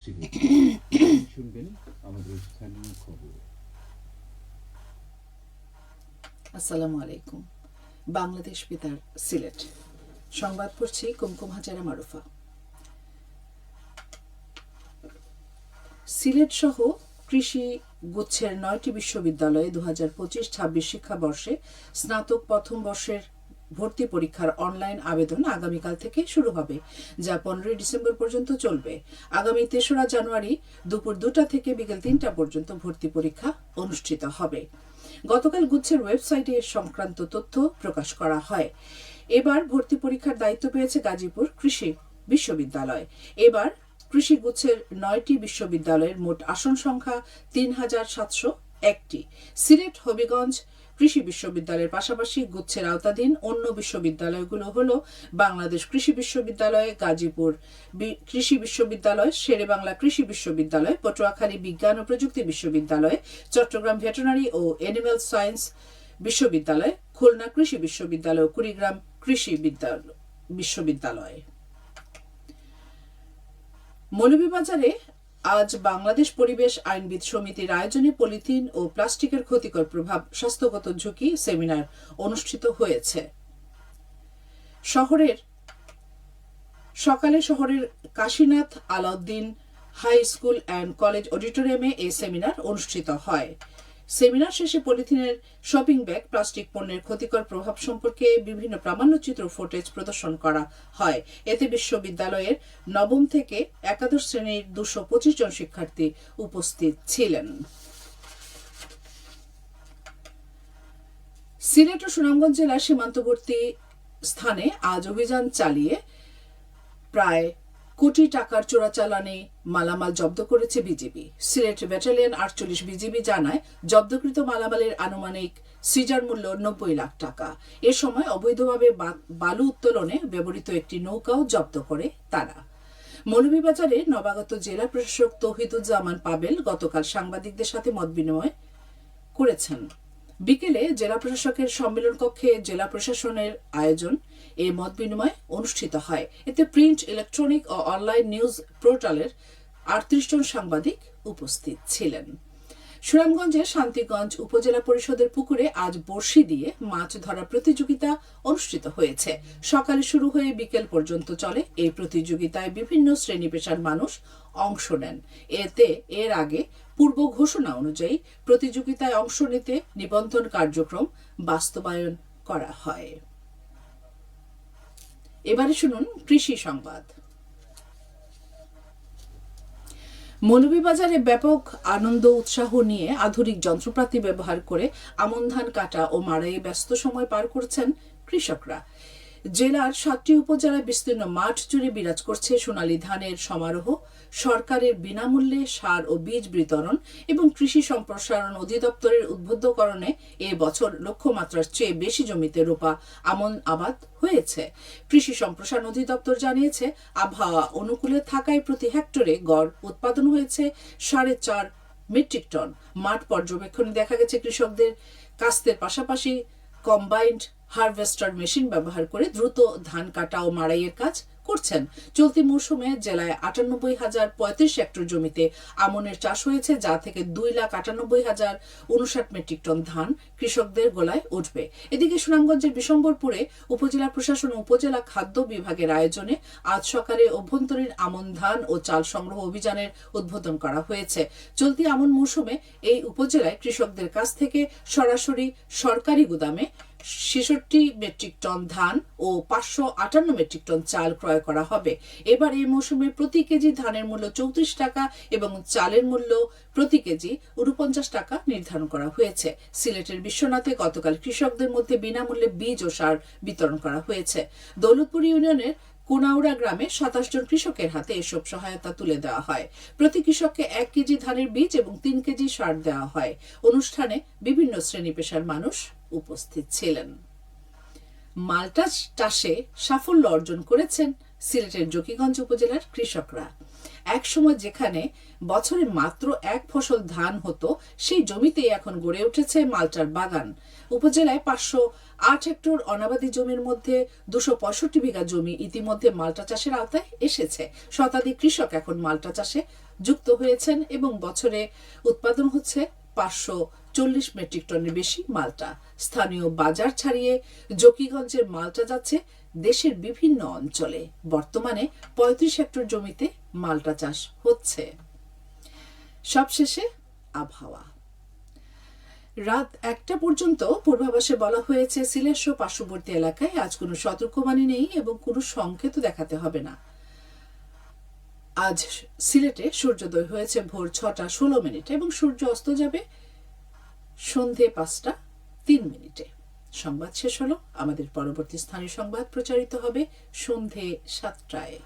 শুনবেন আমাদের স্থানীয় খবর। আসসালামু আলাইকুম। বাংলাদেশ বেতার সিলেট সংবাদ পড়ছি কুমকুম হাজারা মারুফা। সিলেট সহ কৃষি গুচ্ছের 9টি বিশ্ববিদ্যালয়ে 2025-26 শিক্ষাবর্ষে স্নাতক প্রথম বর্ষের ভর্তি পরীক্ষার অনলাইন আবেদন আগামীকাল থেকে শুরু হবে, যা 15 ডিসেম্বর পর্যন্ত চলবে। আগামী 3রা জানুয়ারি দুপুর 2টা থেকে বিকেল 3টা পর্যন্ত ভর্তি পরীক্ষা অনুষ্ঠিত হবে। গতকাল গুচ্ছের ওয়েবসাইটে এ সংক্রান্ত তথ্য প্রকাশ করা হয়। এবার ভর্তি পরীক্ষার দায়িত্ব পেয়েছে গাজীপুর কৃষি বিশ্ববিদ্যালয়। এবার কৃষি গুচ্ছের 9টি বিশ্ববিদ্যালয়ের মোট আসন সংখ্যা 3701টি। সিলেট, হবিগঞ্জ কৃষি বিশ্ববিদ্যালয়ের পাশাপাশি গুচ্ছের আওতাধীন অন্য বিশ্ববিদ্যালয়গুলো হল বাংলাদেশ কৃষি বিশ্ববিদ্যালয়, গাজীপুর কৃষি বিশ্ববিদ্যালয়, শেরেবাংলা কৃষি বিশ্ববিদ্যালয়, পটুয়াখালী বিজ্ঞান ও প্রযুক্তি বিশ্ববিদ্যালয়, চট্টগ্রাম ভেটেরিনারি ও অ্যানিম্যাল সায়েন্স বিশ্ববিদ্যালয়, খুলনা কৃষি বিশ্ববিদ্যালয় ও কুড়িগ্রাম কৃষি বিশ্ববিদ্যালয়। মৌলভীবাজারে আজ বাংলাদেশ পরিবেশ আইনবিদ সমিতির আয়োজনে পলিথিন ও প্লাস্টিকের ক্ষতিকর প্রভাব, স্বাস্থ্যগত ঝুঁকি সেমিনার অনুষ্ঠিত হয়েছে। সকালে শহরের Kashinath Alauddin high school and college অডিটোরিয়ামে এই সেমিনার অনুষ্ঠিত হয়। সেমিনার শেষে পলিথিনের শপিং ব্যাগ, প্লাস্টিক পণ্যের ক্ষতিকর প্রভাব সম্পর্কে বিভিন্ন প্রামাণ্যচিত্র ফুটেজ প্রদর্শন করা হয়। এতে বিশ্ববিদ্যালয়ের নবম থেকে একাদশ শ্রেণীর 225 জন শিক্ষার্থী উপস্থিত ছিলেন। সিলেট ও সুনামগঞ্জ জেলার সীমান্তবর্তী স্থানে আজ অভিযান চালিয়ে প্রায় কোটি টাকার চোরাচালানি মালামাল জব্দ করেছে বিজিবি। সিলেট ব্যাটালিয়ন 48 বিজিবি জানায়, জব্দকৃত মালামালের আনুমানিক সিজার মূল্য 90 লাখ টাকা। এ সময় অবৈধভাবে বালু উত্তোলনে ব্যবহৃত একটি নৌকাও জব্দ করে তারা। মৌলভীবাজারে নবাগত জেলা প্রশাসক তৌহিদুজ্জামান পাবেল গতকাল সাংবাদিকদের সাথে মতবিনিময় করেছেন। বিকেলে জেলা প্রশাসকের সম্মেলন কক্ষে জেলা প্রশাসনের আয়োজন এ মত বিনিময় অনুষ্ঠিত হয়। এতে প্রিন্ট, ইলেকট্রনিক ও অনলাইন নিউজ পোর্টালের 38 জন সাংবাদিক উপস্থিত ছিলেন। সুনামগঞ্জের শান্তিগঞ্জ উপজেলা পরিষদের পুকুরে আজ বড়শি দিয়ে মাছ ধরা প্রতিযোগিতা অনুষ্ঠিত হয়েছে। সকালে শুরু হয়ে বিকেল পর্যন্ত চলে এই প্রতিযোগিতায় বিভিন্ন শ্রেণী পেশার মানুষ অংশ নেন। এর আগে পূর্ব ঘোষণা অনুযায়ী প্রতিযোগিতায় অংশ নিতে নিবন্ধন কার্যক্রম বাস্তবায়ন করা হয়। এবারে শুনুন কৃষি সংবাদ। মৌলভীবাজারে ব্যাপক আনন্দ উৎসাহ নিয়ে আধুনিক যন্ত্রপাতি ব্যবহার করে আমন ধান কাটা ও মাড়াইয়ে ব্যস্ত সময় পার করছেন কৃষকরা। জেলার 7টি উপজেলায় বিস্তীর্ণ মাঠ জুড়ে বিরাজ করছে সোনালী ধানের সমারোহ। সরকারের বিনামূল্যে সার ও বীজ বিতরণ এবং কৃষি সম্প্রসারণ অধিদপ্তরের উদ্বুদ্ধকরণে এ বছর লক্ষ্যমাত্রার চেয়ে বেশি জমিতে রোপা আমন আবাদ হয়েছে। কৃষি সম্প্রসারণ অধিদপ্তর জানিয়েছে, আবহাওয়া অনুকূলে থাকায় প্রতি হেক্টরে গড় উৎপাদন হয়েছে 4.5 মেট্রিক টন। মাঠ পর্যবেক্ষণে দেখা গেছে, কৃষকদের কাস্তের পাশাপাশি কম্বাইন্ড হারভেস্টার মেশিন ব্যবহার করে দ্রুত ধান কাটা ও মাড়াইয়ের কাজ করছেন। চলতি মৌসুমে জেলায় 98,035 হেক্টর জমিতে আমনের চাষ হয়েছে, যা থেকে 2,98,059 মেট্রিক টন ধান কৃষকদের গোলায় উঠবে। এদিকে সুনামগঞ্জের বিশম্বরপুরে উপজেলা প্রশাসন ও উপজেলা খাদ্য বিভাগের আয়োজনে আজ সকালে অভ্যন্তরীণ আমন ধান ও চাল সংগ্রহ অভিযানের উদ্বোধন করা হয়েছে। চলতি আমন মৌসুমে এই উপজেলায় কৃষকদের কাছ থেকে সরাসরি সরকারি গুদামে 66 মেট্রিক টন ধান ও 558 মেট্রিক টন চাল ক্রয় করা হবে। এবার এই মৌসুমে প্রতি কেজি ধানের মূল্য 34 টাকা এবং চালের মূল্য প্রতি কেজি 49 টাকা নির্ধারণ করা হয়েছে। সিলেটের বিশ্বনাথে গতকাল কৃষকদের মধ্যে বিনামূল্যে বীজ ও সার বিতরণ করা হয়েছে। দৌলতপুর ইউনিয়নের কুনাউড়া গ্রামে 27 জন কৃষকের হাতে এসব সহায়তা তুলে দেওয়া হয়। প্রতি কৃষককে 1 কেজি ধানের বীজ এবং 3 কেজি সার দেওয়া হয়। অনুষ্ঠানে বিভিন্ন শ্রেণী পেশার মানুষ উপস্থিত ছিলেন। মাল্টা চাষে সাফল্য অর্জন করেছেন সিলেটের জকিগঞ্জ উপজেলার কৃষকরা। একসময় যেখানে বছরে মাত্র 1 ফসল ধান হতো, সেই জমিতেই এখন গড়ে উঠেছে মাল্টার বাগান। উপজেলায় 508 হেক্টর অনাবাদী জমির মধ্যে 265 বিঘা জমি ইতিমধ্যে মাল্টা চাষের আওতায় এসেছে। শতাধিক কৃষক এখন মাল্টা চাষে যুক্ত হয়েছেন এবং বছরে উৎপাদন হচ্ছে 540 মেট্রিক টনের বেশি মালটা। স্থানীয় বাজার ছাড়িয়ে জকিগঞ্জের মালটা যাচ্ছে দেশের বিভিন্ন অঞ্চলে। বর্তমানে 35 হেক্টর জমিতে মালটা চাষ হচ্ছে। সবশেষে আবহাওয়া। রাত 1টা পর্যন্ত পূর্বাভাসে বলা হয়েছে সিলেট সহ পার্শ্ববর্তী এলাকায় আজ কোনো সতর্কবাণী নেই এবং কোনো সংকেত দেখাতে হবে না। আজ সিলেটে সূর্যোদয় হয়েছে ভোর 6টা 16 এবং সূর্য অস্ত যাবে সন্ধে 5টা 3। সংবাদ শেষ হলো। আমাদের পরবর্তী স্থানীয় সংবাদ প্রচারিত হবে সন্ধে 7টায়।